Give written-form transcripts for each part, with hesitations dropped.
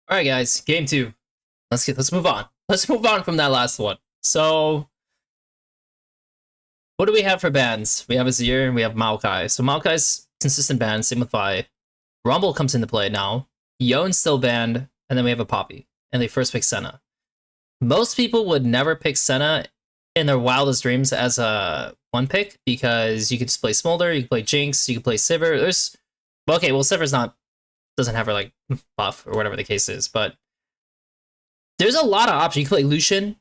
All right, guys, game two. Let's move on. Let's move on from that last one. So, what do we have for bans? We have Azir and we have Maokai. So Maokai's consistent ban, same with Vi. Rumble comes into play now. Yone's still banned, and then we have a Poppy, and they first pick Senna. Most people would never pick Senna in their wildest dreams as a one pick because you could just play Smolder, you can play Jinx, you can play Sivir. Sivir's doesn't have her like buff or whatever the case is, but there's a lot of options. You can play Lucian.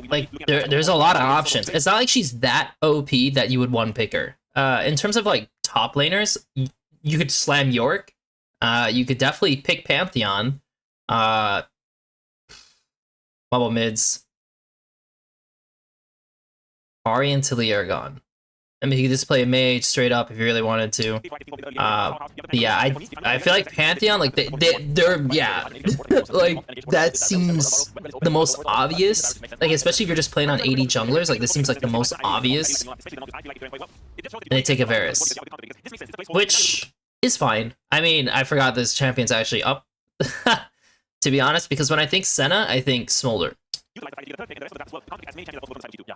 Like there's a lot of options. It's not like she's that OP that you would one pick her. In terms of like top laners, you could slam York. You could definitely pick Pantheon. Bubble mids. Ahri and Talia are gone. I mean, you could just play a mage straight up if you really wanted to. Yeah, I feel like Pantheon, like they're yeah, like that seems the most obvious. Like especially if you're just playing on 80 junglers, like this seems like the most obvious. And they take a Varus, which is fine. I mean, I forgot this champion's actually up. To be honest, because when I think Senna, I think Smolder.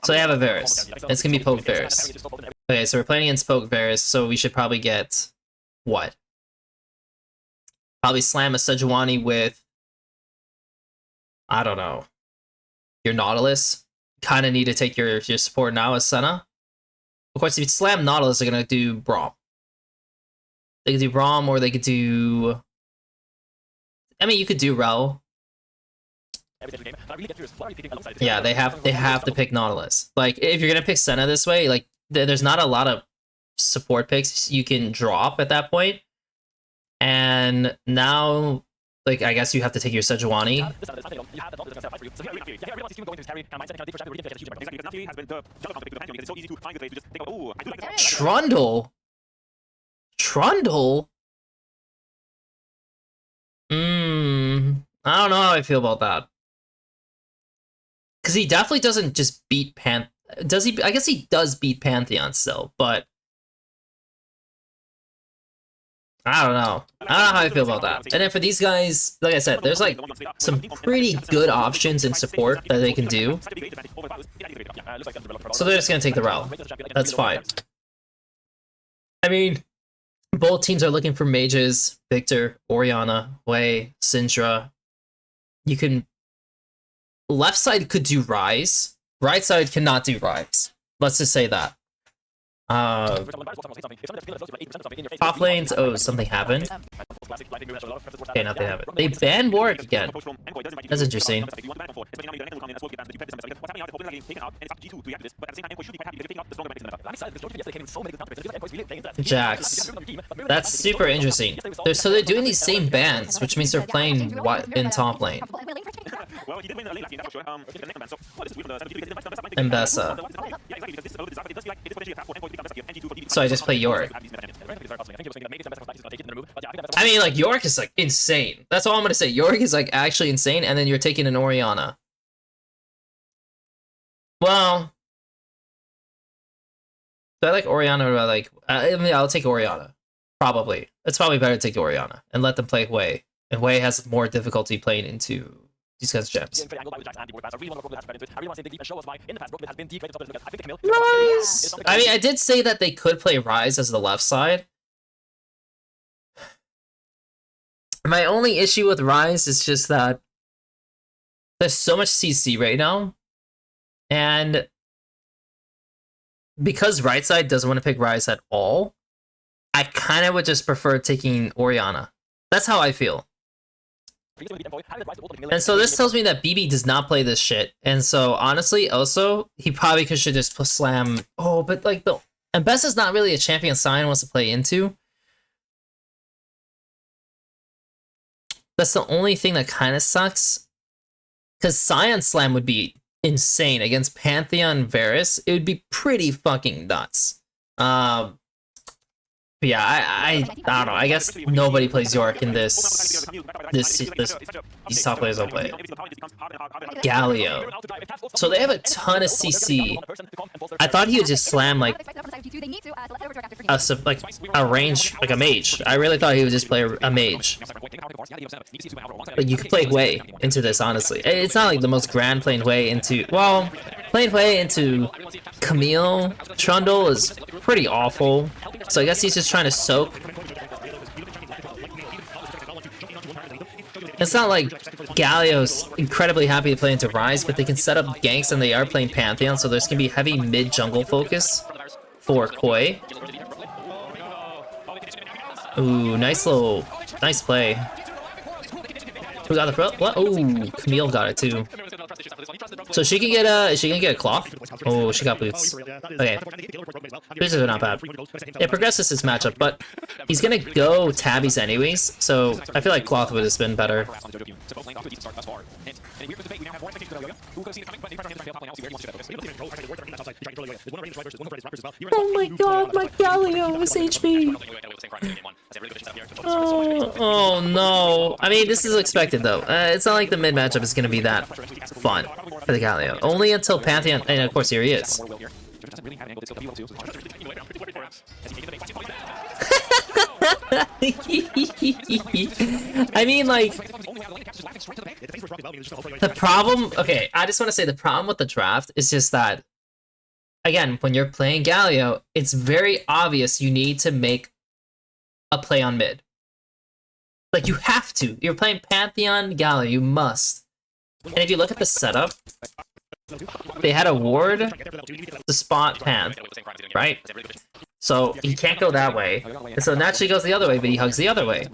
So they have a Varus. It's gonna be Poke Varus. Okay, so we're playing against Poke Varus, so we should probably get what? Probably slam a Sejuani with, I don't know, your Nautilus. Kind of need to take your support now as Senna. Of course, if you slam Nautilus, they're gonna do Braum. They could do Braum, or they could do. I mean, you could do Rel. Yeah, they have to pick Nautilus. Like, if you're gonna pick Senna this way, like there's not a lot of support picks you can drop at that point. And now, like, I guess you have to take your Sejuani. Trundle? Trundle? I don't know how I feel about that. Because he definitely doesn't just beat does he? I guess he does beat Pantheon still, but I don't know. I don't know how I feel about that. And then for these guys, like I said, there's like some pretty good options in support that they can do. So they're just gonna take the Rel. That's fine. I mean, both teams are looking for mages. Victor, Orianna, Wei, Syndra. You can. Left side could do Rise. Right side cannot do Rise. Let's just say that. Top lanes. Oh, something happened. Okay, nothing happened. They banned Warwick again. That's interesting. Jax. That's super interesting. So they're doing these same bans, which means they're playing what in top lane. Mbessa. So I just play York. I mean, like, York is, like, insane. That's all I'm gonna say. York is, like, actually insane, and then you're taking an Orianna. Well... Do I like Orianna or like... I mean, I'll take Orianna. Probably. It's probably better to take Orianna and let them play Wei. And Wei has more difficulty playing into these kinds of gems. Rise! I mean, I did say that they could play Rise as the left side. My only issue with Rise is just that there's so much CC right now. And because right side doesn't want to pick Rise at all, I kind of would just prefer taking Orianna. That's how I feel. And so this tells me that BB does not play this shit. And so honestly, also, he probably should just slam. Oh, but like and Bess is not really a champion Sion wants to play into. That's the only thing that kind of sucks. Because Sion Slam would be insane against Pantheon Varus. It would be pretty fucking nuts. But yeah, I don't know. I guess nobody plays York in this. These top players don't play it. Galio. So they have a ton of CC. I thought he would just slam like a range, like a mage. I really thought he would just play a mage. Like you could play Wei into this, honestly. It's not like the most grand playing Wei into. Well, playing Wei into Camille Trundle is pretty awful. So I guess he's just trying to soak. It's not like Galio's incredibly happy to play into Rise, but they can set up ganks and they are playing Pantheon, so there's gonna be heavy mid-jungle focus for Koi. Ooh, nice play. Who got the pro? What? Ooh, Camille got it too. So she can get a cloth. Oh, she got boots. Okay, boots are not bad. It progresses this matchup, but he's gonna go tabbies anyways. So I feel like cloth would have been better. Oh my god, my Galio is HP. Oh no. I mean, this is expected though. It's not like the mid matchup is gonna be that fun for the Galio. Only until Pantheon, and of course here he is. I mean, like, the problem, okay, I just want to say the problem with the draft is just that, again, when you're playing Galio, it's very obvious you need to make a play on mid. Like, you have to. You're playing Pantheon Galio, you must. And if you look at the setup, they had a ward to spot Pan, right? So he can't go that way. And so naturally he goes the other way, but he hugs the other way.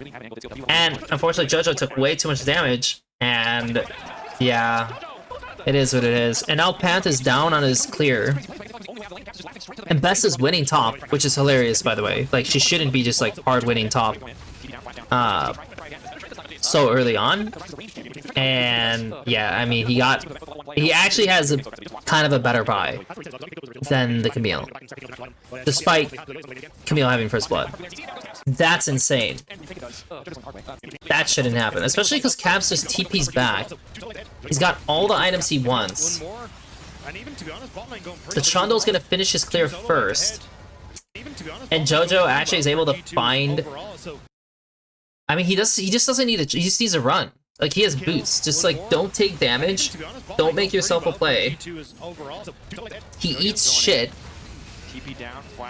And unfortunately JoJo took way too much damage, and yeah, it is what it is. And now Panth is down on his clear. And Best is winning top, which is hilarious, by the way. Like, she shouldn't be just like hard winning top so early on. And yeah, I mean, he actually has a kind of a better buy than the Camille, despite Camille having first blood. That's insane. That shouldn't happen, especially because Caps just TP's back. He's got all the items he wants. The Trundle's gonna finish his clear first, and JoJo actually is able to find. I mean, he just doesn't need he just needs a run. Like, he has boots. Just, like, don't take damage. Don't make yourself a play. He eats shit.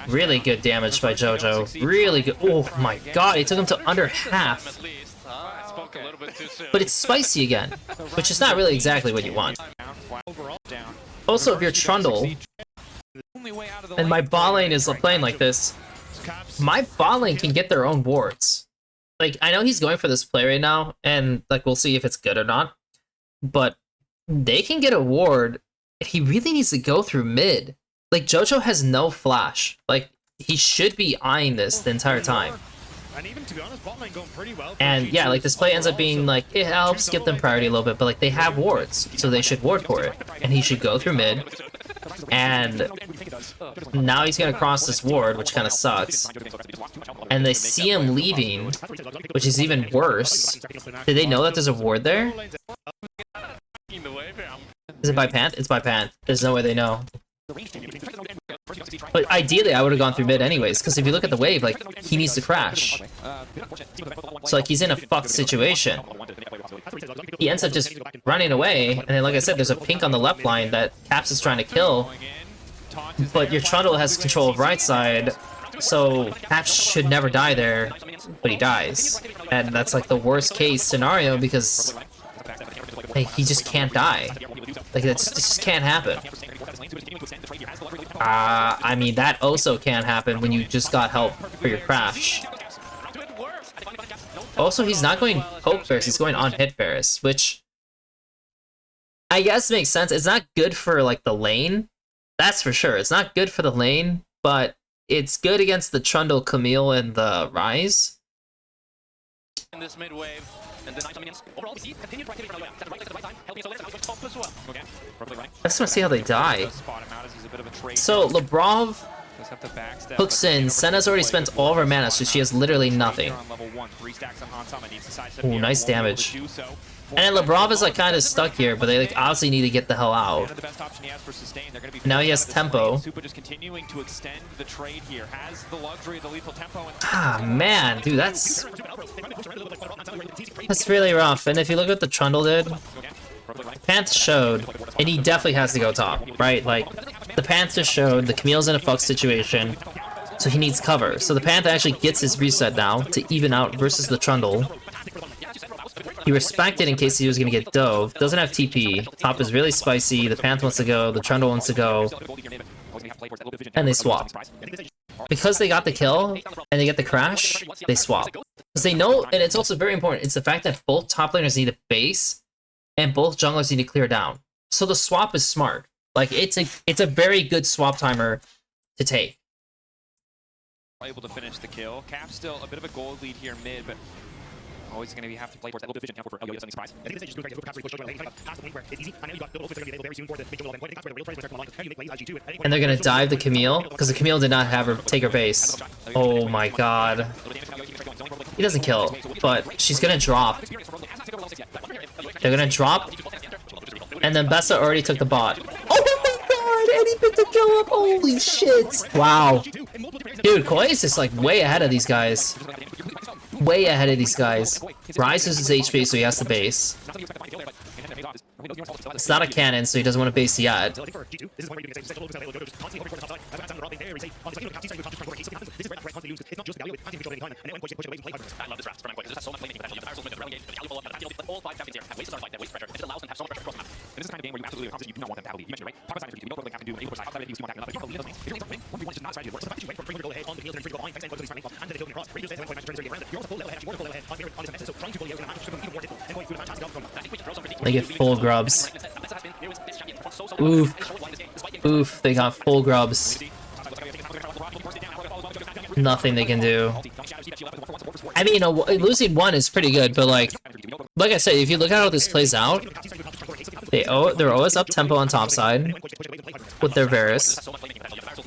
Really good damage by JoJo. Really good. Oh my god, he took him to under half. But it's spicy again, which is not really exactly what you want. Also, if you're Trundle, and my bot lane is playing like this, my bot lane can get their own wards. Like, I know he's going for this play right now, and, like, we'll see if it's good or not. But they can get a ward, and he really needs to go through mid. Like, JoJo has no flash. Like, he should be eyeing this the entire time. And, yeah, like, this play ends up being, like, it helps give them priority a little bit, but, like, they have wards, so they should ward for it. And he should go through mid. And now he's gonna cross this ward, which kind of sucks. And they see him leaving, which is even worse. Did they know that there's a ward there? Is it by Panth? It's by Panth. There's no way they know. But ideally, I would have gone through mid anyways, because if you look at the wave, like, he needs to crash. So, like, he's in a fucked situation. He ends up just running away, and then, like I said, there's a pink on the left line that Caps is trying to kill. But your Trundle has control of right side, so Caps should never die there, but he dies. And that's, like, the worst case scenario, because like, he just can't die. Like, this just can't happen. I mean, that also can't happen when you just got help for your crash. Also, he's not going poke Ferris, he's going on hit Ferris, which I guess makes sense. It's not good for, like, the lane. That's for sure. It's not good for the lane, but it's good against the Trundle, Camille, and the Rise. In this mid wave. I just want to see how they die. So, Lebrov Hooks in. Senna's already spent all of her mana, so she has literally nothing. Ooh, nice damage. And then Labrov is like kind of stuck here, but they like obviously need to get the hell out. Now he has tempo. Ah man, dude, that's really rough. And if you look at what the Trundle did, Panth showed, and he definitely has to go top, right? Like the Panth just showed the Camille's in a fuck situation, so he needs cover. So the Panth actually gets his reset now to even out versus the Trundle. He respected in case he was gonna get dove. Doesn't have TP. Top is really spicy. The Panth wants to go. The Trundle wants to go. And they swap. Because they got the kill and they get the crash, they swap. Because they know, and it's also very important, it's the fact that both top laners need a base and both junglers need to clear down. So the swap is smart. Like it's a very good swap timer to take. Able to finish the kill. Cap's still a bit of a gold lead here mid, but always going to have to play towards that little vision for LEC. Surprise. And they're gonna dive the Camille because the Camille did not have her take her base. Oh my god. He doesn't kill, but she's gonna drop. They're gonna drop, and then Bessa already took the bot. Oh my god! And he picked the kill up. Holy shit! Wow. Dude, Koi is just like way ahead of these guys. Way ahead of these guys. Ryze is his HP, so he has to base. It's not a cannon, so he doesn't want to base yet. They get full grubs. Oof. Oof, they got full grubs. Nothing they can do. I mean, you know, losing one is pretty good, but like I said, if you look at how this plays out, they're always up tempo on top side with their Varus.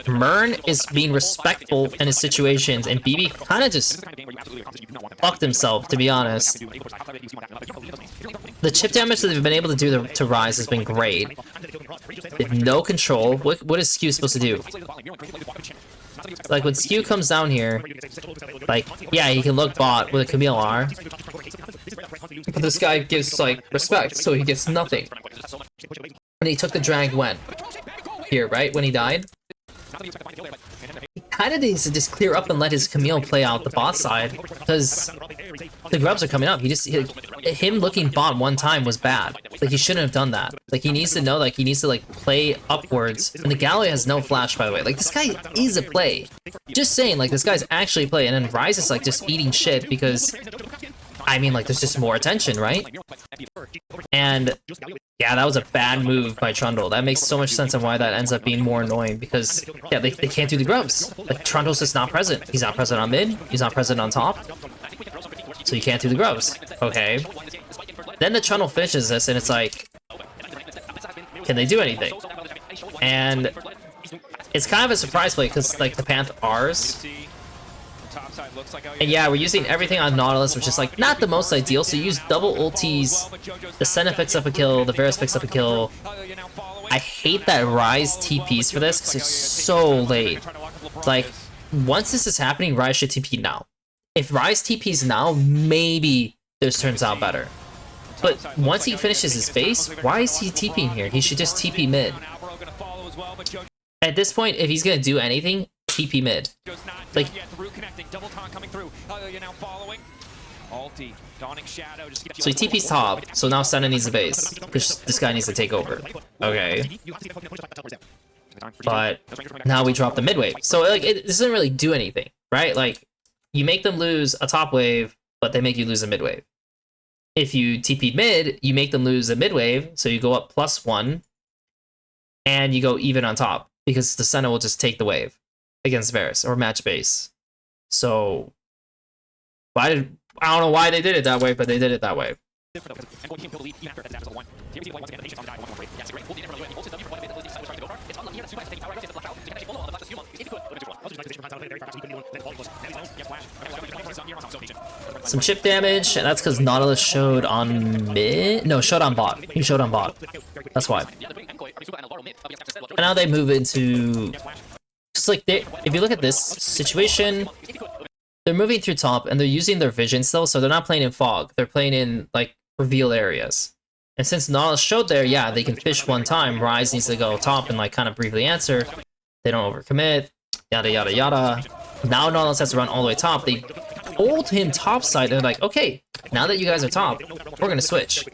Mern is being respectful in his situations, and BB kind of just fucked himself, to be honest. The chip damage that they've been able to do to Ryze has been great. They have no control. What is Skew supposed to do? Like, when Skew comes down here, like, yeah, he can look bot with a Camille R. But this guy gives, like, respect, so he gets nothing. When he took the drag when? Here, right? When he died? He kind of needs to just clear up and let his Camille play out the bot side, because the grubs are coming up. Him looking bot one time was bad. Like, he shouldn't have done that. Like, he needs to know, like, he needs to, like, play upwards. And the Gallery has no flash, by the way. Like, this guy is a play. Just saying, like, this guy's actually a play. And then Ryze is, like, just eating shit because, I mean, like, there's just more attention, right? And yeah, that was a bad move by Trundle. That makes so much sense on why that ends up being more annoying, because yeah, they can't do the grubs. Like, Trundle's just not present. He's not present on mid, he's not present on top, so you can't do the grubs. Okay. Then the Trundle finishes this, and it's like, can they do anything? And it's kind of a surprise play, because like the Panth R's. And yeah, we're using everything on Nautilus, which is like not the most ideal. So you use double ultis, the Senna picks up a kill, the Varus picks up a kill. I hate that Ryze TPs for this because it's so late. Like, once this is happening, Ryze should TP now. If Ryze TPs now, maybe this turns out better. But once he finishes his base, why is he TPing here? He should just TP mid. At this point, if he's gonna do anything, TP mid. Like, so he TP's top, so now Senna needs a base, because this guy needs to take over. Okay. But now we drop the mid wave. So like, it doesn't really do anything, right? Like, you make them lose a top wave, but they make you lose a mid wave. If you TP mid, you make them lose a mid wave, so you go up +1, and you go even on top, because the Senna will just take the wave against Varus, or match base. So, I don't know why they did it that way, but they did it that way. Some chip damage, and that's because Nautilus showed on mid? No, showed on bot. He showed on bot. That's why. And now they move into... Just like, if you look at this situation, they're moving through top, and they're using their vision still, so they're not playing in fog. They're playing in, like, reveal areas. And since Nautilus showed there, yeah, they can fish one time. Rise needs to go top and, like, kind of briefly answer. They don't overcommit. Yada, yada, yada. Now Nautilus has to run all the way top. They hold him topside, and they're like, okay, now that you guys are top, we're gonna switch.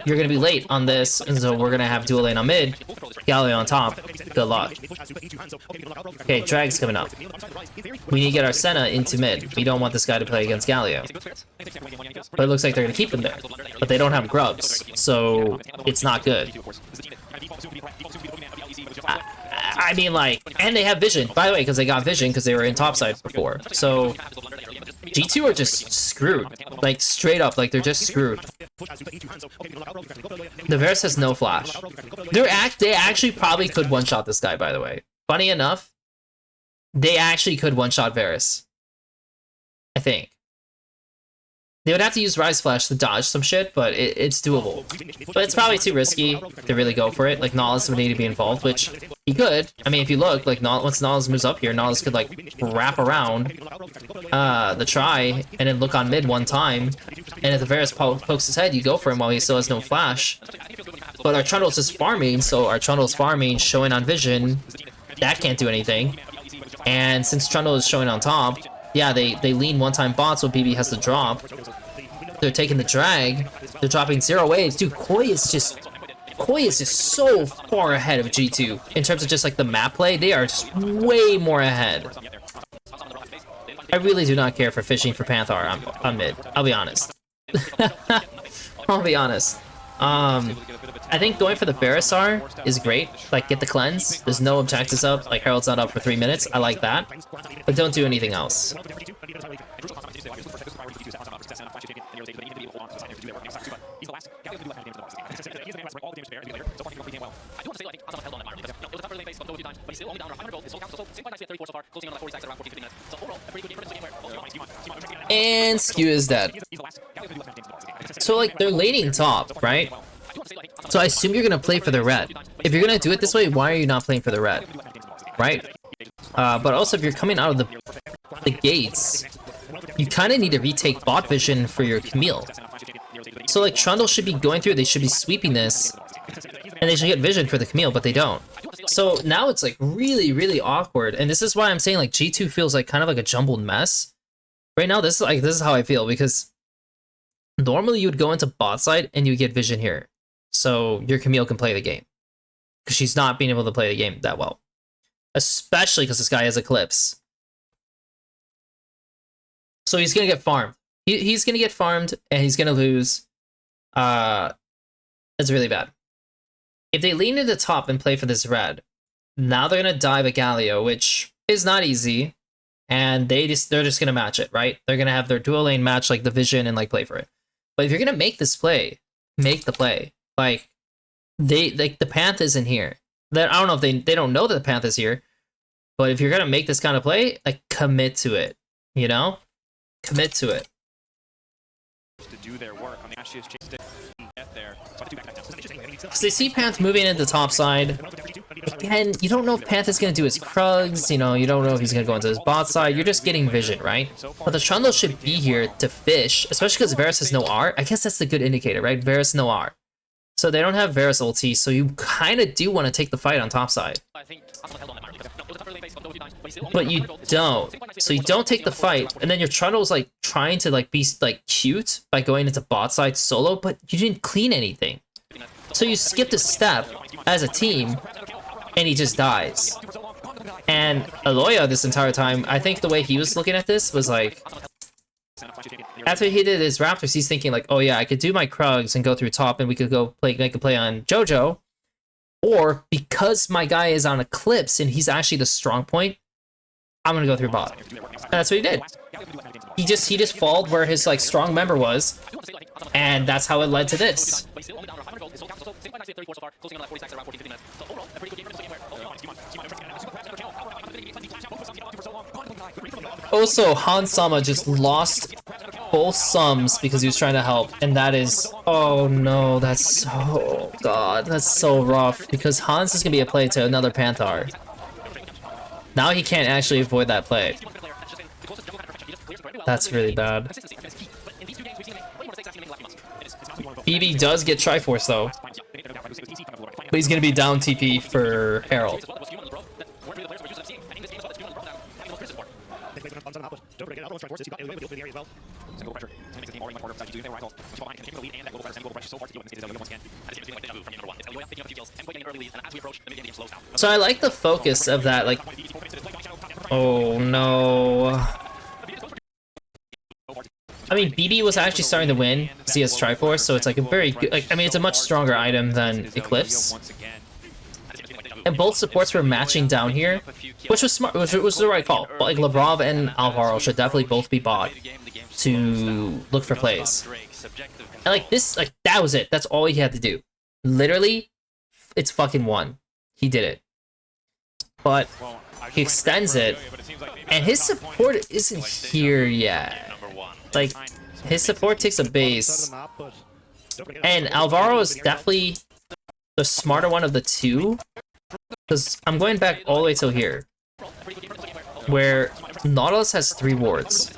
You're gonna be late on this, and so we're gonna have dual lane on mid, Galio on top. Good luck. Okay, Drag's coming up. We need to get our Senna into mid. We don't want this guy to play against Galio. But it looks like they're gonna keep him there. But they don't have grubs, so it's not good. I mean, like, and they have vision, by the way, because they got vision because they were in topside before. So G2 are just screwed, like straight up, like they're just screwed. The Varus has no flash. They actually probably could one-shot this guy, by the way. Funny enough, they actually could one-shot Varus. I think. They would have to use Rise Flash to dodge some shit, but it's doable. But it's probably too risky to really go for it. Like, Nautilus would need to be involved, which he could. I mean, if you look, like, once Nautilus moves up here, Nautilus could, like, wrap around the try and then look on mid one time. And if the Varus pokes his head, you go for him while he still has no flash. But our Trundle's is farming, so our Trundle's farming, showing on vision. That can't do anything. And since Trundle is showing on top, yeah, they lean one-time bot, so BB has to drop. They're taking the drag. They're dropping 0 waves. Dude, KOI is just so far ahead of G2 in terms of just like the map play. They are just way more ahead. I really do not care for fishing for Panthar on mid. I'll be honest. I'll be honest. I think going for the Barisar is great. Like, get the cleanse. There's no objectives up. Like, Herald's not up for 3 minutes. I like that. But don't do anything else. And Skew is dead. So, like, they're laning top, right? So I assume you're gonna play for the red. If you're gonna do it this way, why are you not playing for the red? Right? But also, if you're coming out of the gates, you kind of need to retake bot vision for your Camille. So, like, Trundle should be going through, they should be sweeping this, and they should get vision for the Camille, but they don't. So now it's, like, really, really awkward, and this is why I'm saying, like, G2 feels like kind of like a jumbled mess. Right now, this is how I feel, because normally you would go into bot side and you would get vision here. So your Camille can play the game. Because she's not being able to play the game that well. Especially because this guy has Eclipse. So he's going to get farmed. He's going to get farmed and he's going to lose. It's really bad. If they lean to the top and play for this red, now they're going to dive a Galio, which is not easy. And they're just going to match it, right? They're going to have their dual lane match like the vision and like play for it. But if you're going to make this play, make the play. Like, the Panth isn't here. I don't know if they don't know that the Panth is here, but if you're gonna make this kind of play, like, commit to it, you know? Commit to it. To do their work on the Ashes chase to get there. Because they see Panth moving into top side. Again, you don't know if Panth is gonna do his Krugs, you know, you don't know if he's gonna go into his bot side, you're just getting vision, right? But the Trundle should be here to fish, especially because Varus has no R. I guess that's the good indicator, right? Varus no R. So they don't have Varus ulti, so you kind of do want to take the fight on top side. But you don't. So you don't take the fight, and then your Trundle's like trying to like be like cute by going into bot side solo, but you didn't clean anything. So you skipped a step as a team, and he just dies. And Aloya this entire time, I think the way he was looking at this was like, after he did his Raptors, he's thinking like, oh yeah, I could do my Krugs and go through top and we could go make a play on Jojo. Or because my guy is on Eclipse and he's actually the strong point, I'm gonna go through bot. And that's what he did. He just followed where his like strong member was, and that's how it led to this. Also, Han-sama just lost both sums because he was trying to help, and that is, oh no, that's so, oh god, that's so rough, because Hans is gonna be a play to another Panthar. Now he can't actually avoid that play. That's really bad. BB does get Triforce though, but he's gonna be down TP for Herald. So I like the focus of that, like, oh no. I mean, BB was actually starting to win because he has Triforce, so it's like a very good, like, I mean, it's a much stronger item than Eclipse. And both supports were matching down here, which was smart, which was the right call. But like Labrov and Alvaro should definitely both be bought to look for plays. And like this, like that was it. That's all he had to do. Literally, it's fucking won. He did it. But he extends it, and his support isn't here yet. Like, his support takes a base, and Alvaro is definitely the smarter one of the two, because I'm going back all the way till here, where Nautilus has 3 wards.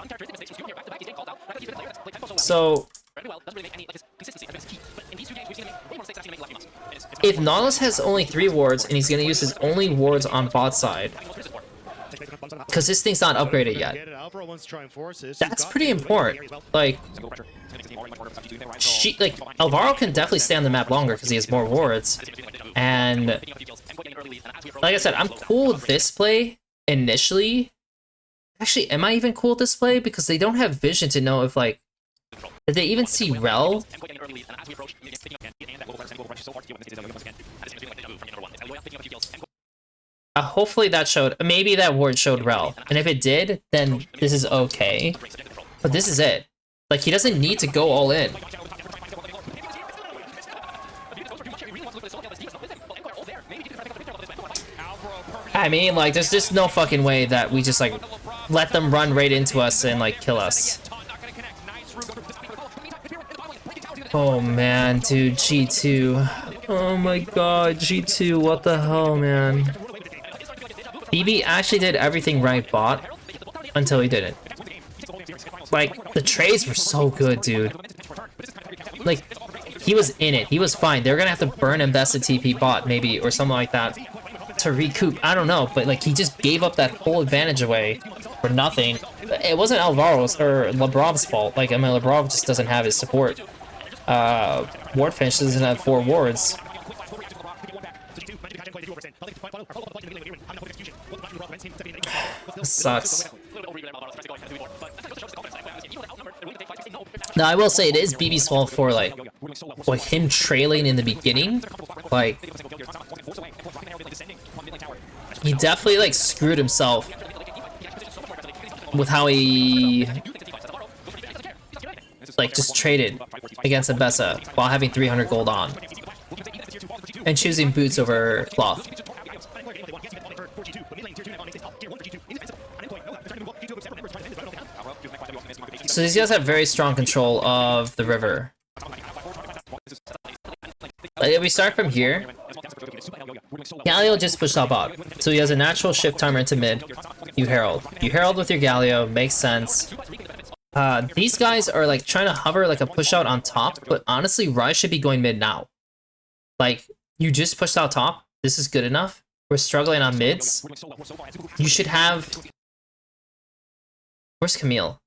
So, if Nautilus has only 3 wards, and he's going to use his only wards on bot side, because this thing's not upgraded yet, that's pretty important. Like, Alvaro can definitely stay on the map longer because he has more wards, and like I said, I'm cool with this play initially. Actually, am I even cool with this play? Because they don't have vision to know if, like, did they even see Rel? Hopefully that showed, maybe that ward showed Rel, and if it did, then this is okay. But this is it. Like, he doesn't need to go all in. I mean, like, there's just no fucking way that we just, like, let them run right into us and, like, kill us. Oh man, dude, G2. Oh my god, G2, what the hell, man. BB actually did everything right bot until he didn't. Like, the trades were so good, dude. Like, he was in it. He was fine. They're gonna have to burn invested TP bot, maybe, or something like that, to recoup. I don't know, but, like, he just gave up that whole advantage away for nothing. It wasn't Alvaro's or Labrov's fault. Like, I mean, Labrov just doesn't have his support. Ward finish doesn't have 4 wards. This sucks. Now, I will say it is BB's fault for, like him trailing in the beginning. Like, he definitely, like, screwed himself with how he, like, just traded against Abessa while having 300 gold on and choosing boots over cloth. So these guys have very strong control of the river. Like, if we start from here, Galio just pushed top bot, so he has a natural shift timer into mid. You herald. You herald with your Galio, makes sense. These guys are, like, trying to hover like a push out on top, but honestly, Rise should be going mid now. Like, you just pushed out top. This is good enough. We're struggling on mids. You should have... Where's Camille?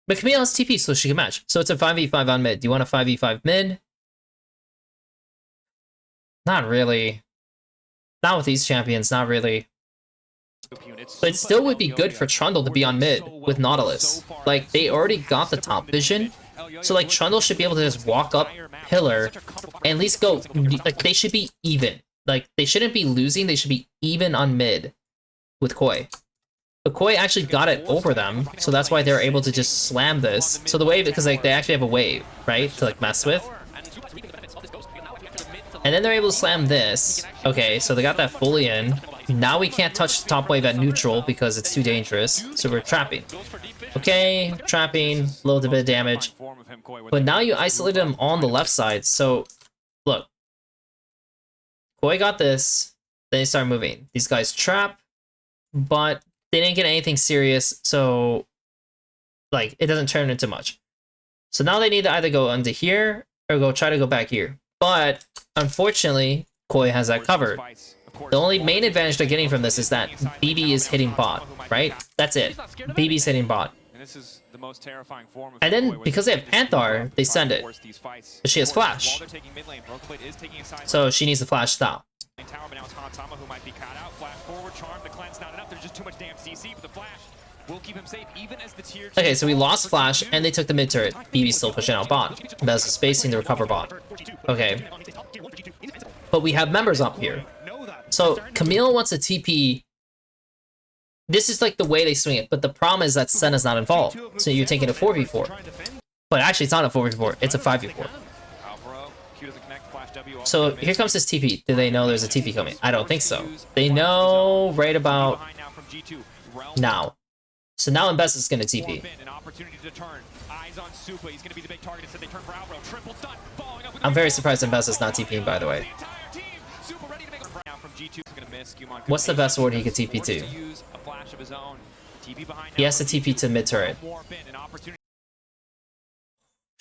But Camille has TP, so she can match. So it's a 5v5 on mid. Do you want a 5v5 mid? Not really. Not with these champions, not really. But it still would be good for Trundle to be on mid with Nautilus. Like, they already got the top vision. So, like, Trundle should be able to just walk up pillar and at least go... Like, they should be even. Like, they shouldn't be losing, they should be even on mid with Koi. But Koi actually got it over them, so that's why they're able to just slam this. So the wave, because, like, they actually have a wave, right, to, like, mess with. And And then they're able to slam this. Okay, so they got that fully in. Now we can't touch the top wave at neutral because it's too dangerous. So we're trapping. Okay, trapping, a little bit of damage. But now you isolated him on the left side. So, look. Koi got this. Then they start moving. These guys trap, but they didn't get anything serious. So, like, it doesn't turn into much. So now they need to either go under here or try to go back here. But, unfortunately, Koi has that covered. The only main advantage they're getting from this is that BB is hitting bot, right? That's it. BB's hitting bot. And then, because they have Panthar, they send it. But she has Flash. So she needs the Flash stop. Okay, so we lost Flash, and they took the mid turret. BB's still pushing out bot. That's the spacing to recover bot. Okay. But we have members up here. So Camille wants a TP. This is like the way they swing it, but the problem is that Senna's not involved. So you're taking a 4v4. But actually it's not a 4v4, it's a 5v4. So here comes this TP. Do they know there's a TP coming? I don't think so. They know right about now. So now Mbessa is going to TP. I'm very surprised Mbessa's not TPing, by the way. What's the best ward he could TP to? He has to TP to mid turret.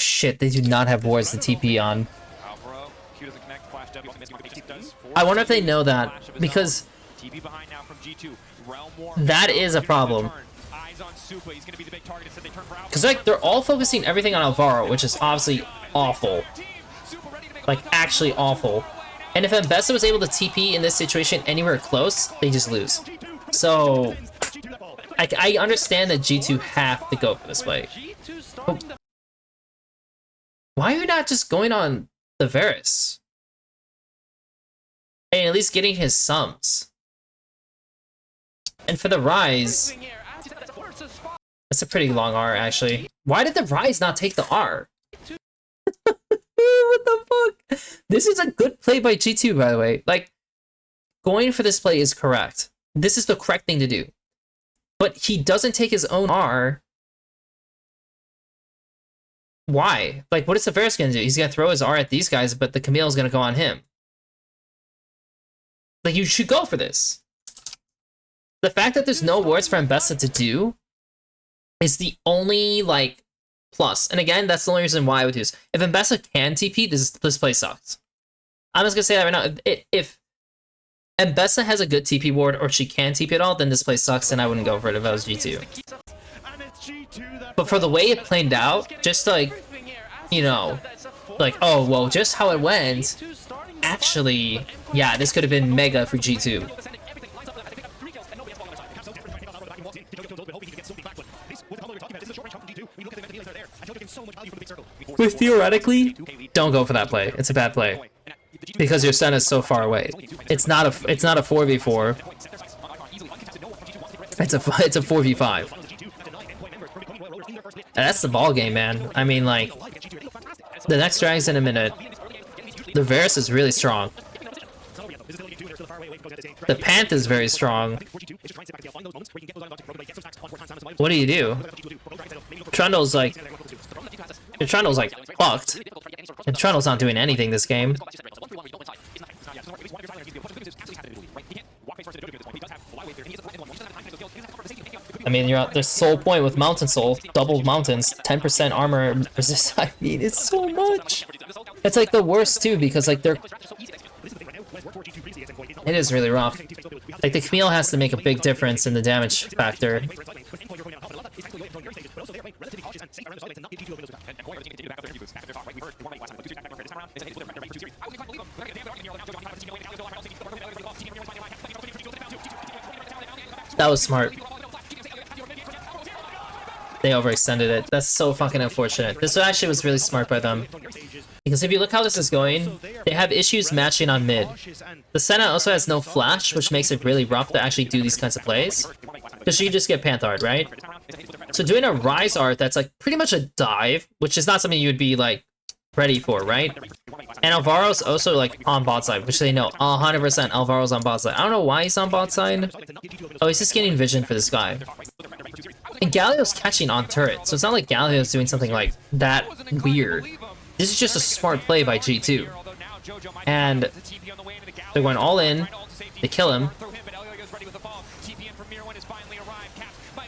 Shit, they do not have wards to TP on. I wonder if they know that, because that is a problem. Because like they're all focusing everything on Alvaro, which is obviously awful. Like actually awful. And if Mbessa was able to TP in this situation anywhere close, they just lose. So I understand that G2 have to go for this play. But why are you not just going on the Varus? And at least getting his sums. And for the Rise, that's a pretty long R, actually. Why did the Rise not take the R? What the fuck? This is a good play by G2, by the way. Like, going for this play is correct. This is the correct thing to do. But he doesn't take his own R. Why? Like, what is the Varus gonna do? He's gonna throw his R at these guys, but the Camille's gonna go on him. Like, you should go for this. The fact that there's no wards for Mbessa to do is the only, like, plus. And again, that's the only reason why I would use. If Mbessa can TP, this play sucks. I'm just gonna say that right now. If Mbessa has a good TP ward, or she can TP at all, then this play sucks, and I wouldn't go for it if I was G2. But for the way it played out, just like, you know, like, oh, well, just how it went, actually, yeah, this could have been mega for G2. But theoretically, don't go for that play. It's a bad play. Because your Senna is so far away. It's not a 4v4. It's a 4v5. And that's the ball game, man. I mean, like, the next drag's in a minute. The Varus is really strong. The Panth is very strong. What do you do? Trundle's like... Trundle's like fucked. And Trundle's not doing anything this game. I mean, you're at the soul point with Mountain Soul, double mountains, 10% armor resist. I mean, it's so much. It's like the worst too, because like they're... It is really rough. Like the Camille has to make a big difference in the damage factor. That was smart. They overextended it. That's so fucking unfortunate. This actually was really smart by them. Because if you look how this is going, they have issues matching on mid. The Senna also has no flash, which makes it really rough to actually do these kinds of plays. Because she just get Panthard, right? So doing a Rise art that's like pretty much a dive, which is not something you would be like ready for, right? And Alvaro's also like on bot side, which they know 100% Alvaro's on bot side. I don't know why he's on bot side. Oh, he's just getting vision for this guy. And Galio's catching on turret, so it's not like Galio's doing something like that weird. This is just a smart play by G2. And they're going all in. They kill him.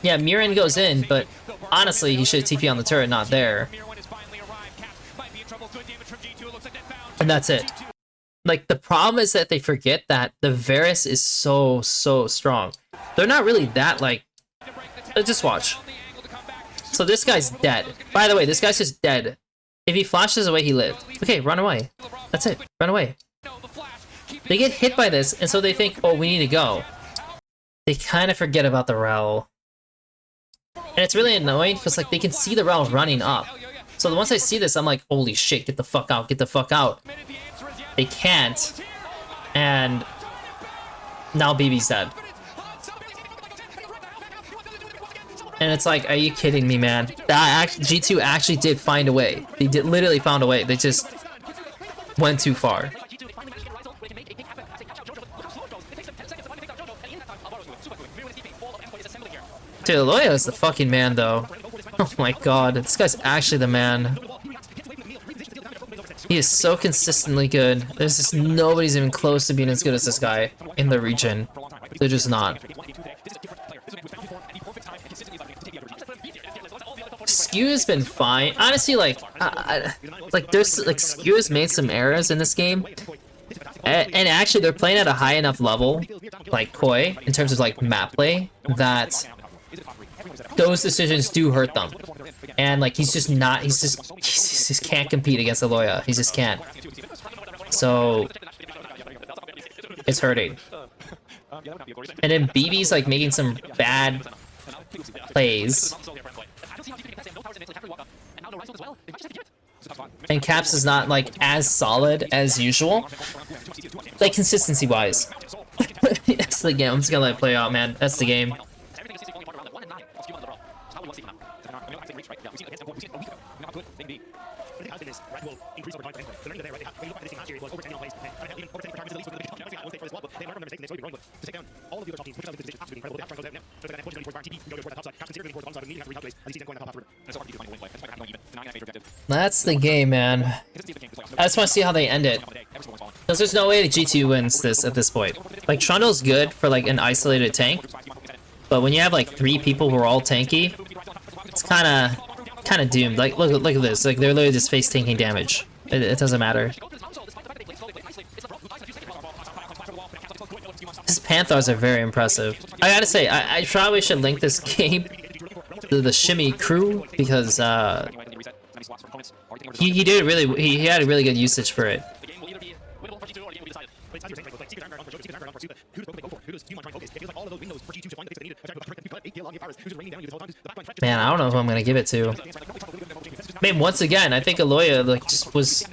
Yeah, Mirin goes in, but honestly, he should TP on the turret, not there. And that's it. Like, the problem is that they forget that the Varus is so strong. They're not really that, like... Just watch. So this guy's dead. By the way, this guy's just dead. If he flashes away, he lived. Okay, run away. That's it. Run away. They get hit by this, and so they think, oh, we need to go. They kind of forget about the Rel. And it's really annoying, because like they can see the Rel running up. So once I see this, I'm like, holy shit, get the fuck out, get the fuck out. They can't. And now BB's dead. And it's like, are you kidding me, man? That G2 actually did find a way. They did literally found a way. They just went too far. Dude, Loya is the fucking man, though. Oh my god, this guy's actually the man. He is so consistently good. There's just nobody's even close to being as good as this guy in the region. They're just not. Skew has been fine. Honestly, like there's like Skew has made some errors in this game, and actually they're playing at a high enough level, like Koi, in terms of like map play, that those decisions do hurt them. And like he's just not. He just can't compete against Aloya. He just can't. So it's hurting. And then BB's like making some bad plays. And Caps is not like as solid as usual, like consistency wise. That's the game. I'm just gonna let it play out, man. That's the game. That's the game, man. I just want to see how they end it. Because there's no way G2 wins this at this point. Like, Trundle's good for like an isolated tank, but when you have like 3 people who are all tanky, it's kind of doomed. Like, look at this. Like, they're literally just face tanking damage. It doesn't matter. His Panthers are very impressive. I gotta say, I probably should link this game to the Shimmy crew, because he did really, he had a really good usage for it. Man, I don't know who I'm gonna give it to. I mean, once again, I think Aloya like just was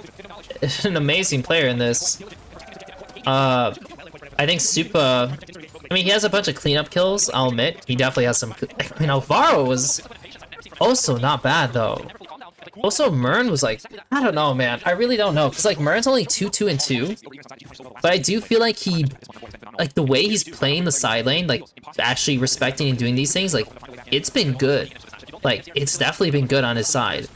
an amazing player in this. I think Supa, I mean, he has a bunch of cleanup kills, I'll admit. He definitely has some. I mean, Alvaro was also not bad, though. Also, Mern was like, I don't know, man. I really don't know. Because, like, Mern's only 2-2-2. But I do feel like he, like, the way he's playing the side lane, like, actually respecting and doing these things, like, it's been good. Like, it's definitely been good on his side.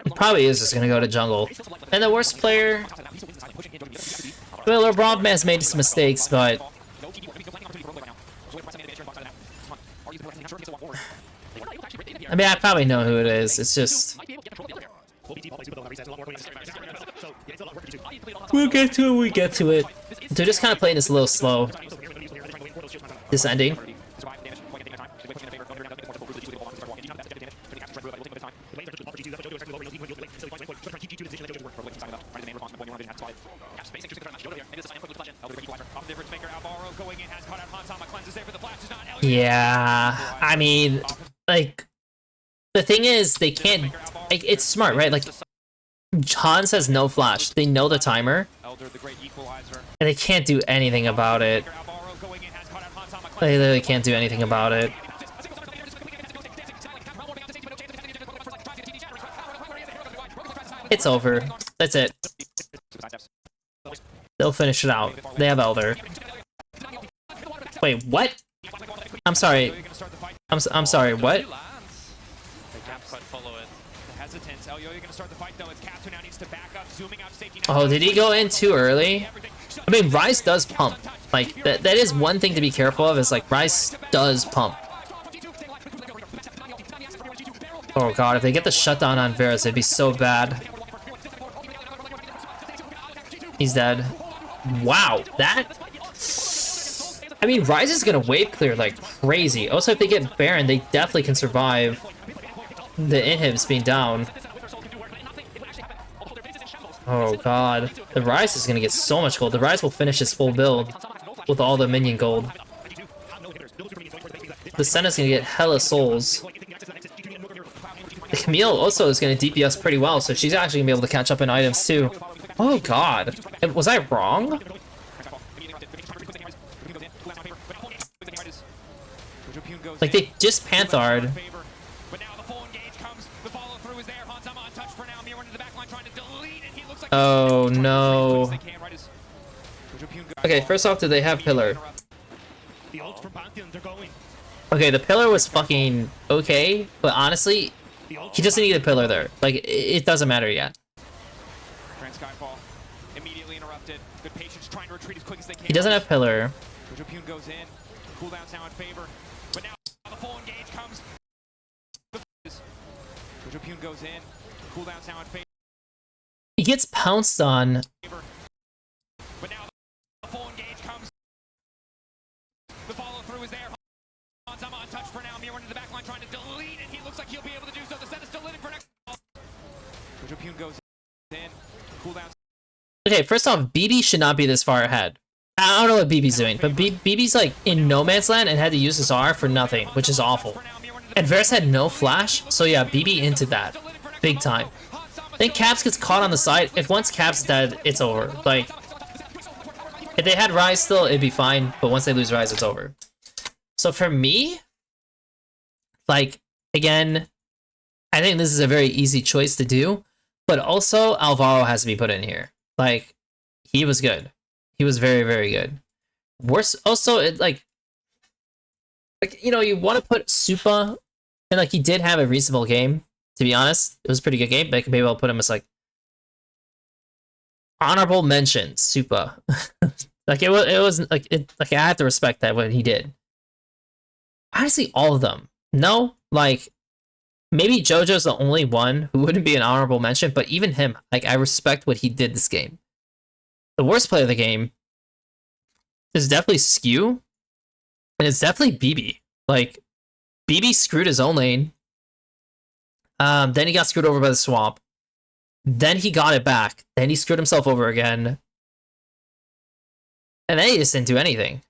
He probably is just gonna go to jungle. And the worst player... Well, LeBron has made some mistakes, but... I mean, I probably know who it is. It's just... We'll get to it, we get to it. They're just kind of playing this a little slow. This ending. Yeah, I mean, like, the thing is, they can't, like, it's smart, right? Like, Hans has no flash. They know the timer, and they can't do anything about it. They literally can't do anything about it. It's over. That's it. They'll finish it out. They have Elder. Wait, what? I'm sorry. I'm sorry, what? Oh, did he go in too early? I mean, Rise does pump. Like, that is one thing to be careful of, is like, Rise does pump. Oh god, if they get the shutdown on Varus, it'd be so bad. He's dead. Wow, that... I mean, Rise is gonna wave clear like crazy. Also, if they get Baron, they definitely can survive the inhibs being down. Oh god. The Rise is gonna get so much gold. The Rise will finish his full build with all the minion gold. The Senna's gonna get hella souls. Camille also is gonna DPS pretty well, so she's actually gonna be able to catch up in items too. Oh god. Was I wrong? Like, they just Panthar'd. Oh no. Okay, first off, did they have Pillar? Okay, the Pillar was fucking okay, but honestly, he doesn't need a Pillar there. Like, it doesn't matter yet. He doesn't have Pillar. He gets pounced on. Okay, first off, BB should not be this far ahead. I don't know what BB's doing, but BB's like in no man's land and had to use his R for nothing, which is awful. And Varus had no flash, so yeah, BB into that. Big time. I think Caps gets caught on the side. If once Caps dead, it's over. Like, if they had Rise still, it'd be fine, but once they lose Rise, it's over. So for me, like, again, I think this is a very easy choice to do, but also Alvaro has to be put in here. Like, he was good. He was very, very good. Worse, also, it like you know, you want to put Supa, and like, he did have a reasonable game, to be honest. It was a pretty good game, but maybe I'll put him as like honorable mention, Supa. Like, it was like, like, I have to respect that, what he did. Honestly, all of them. No, like, maybe JoJo's the only one who wouldn't be an honorable mention, but even him, like, I respect what he did this game. The worst player of the game is definitely Skew, and it's definitely BB. Like, BB screwed his own lane. Then he got screwed over by the swamp. Then he got it back. Then he screwed himself over again. And then he just didn't do anything.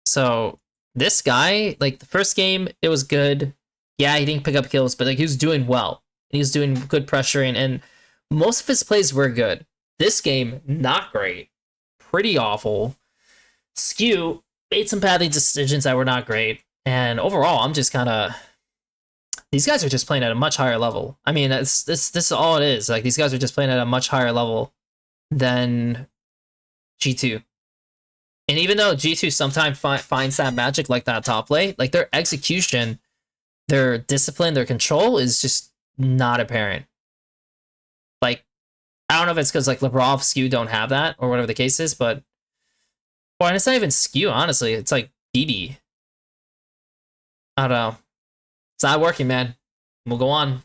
So, this guy, like, the first game, it was good. Yeah, he didn't pick up kills, but like, he was doing well. He was doing good pressuring, and most of his plays were good. This game, not great. Pretty awful. Skew made some bad decisions that were not great. And overall, I'm just kind of... These guys are just playing at a much higher level. I mean, this is all it is. Like, these guys are just playing at a much higher level than G2. And even though G2 sometimes finds that magic like that top lane, like, their execution, their discipline, their control is just not apparent. Like, I don't know if it's because like Labrov, Skew don't have that, or whatever the case is, but... Or it's not even Skew, honestly. It's like BB. I don't know. It's not working, man. We'll go on.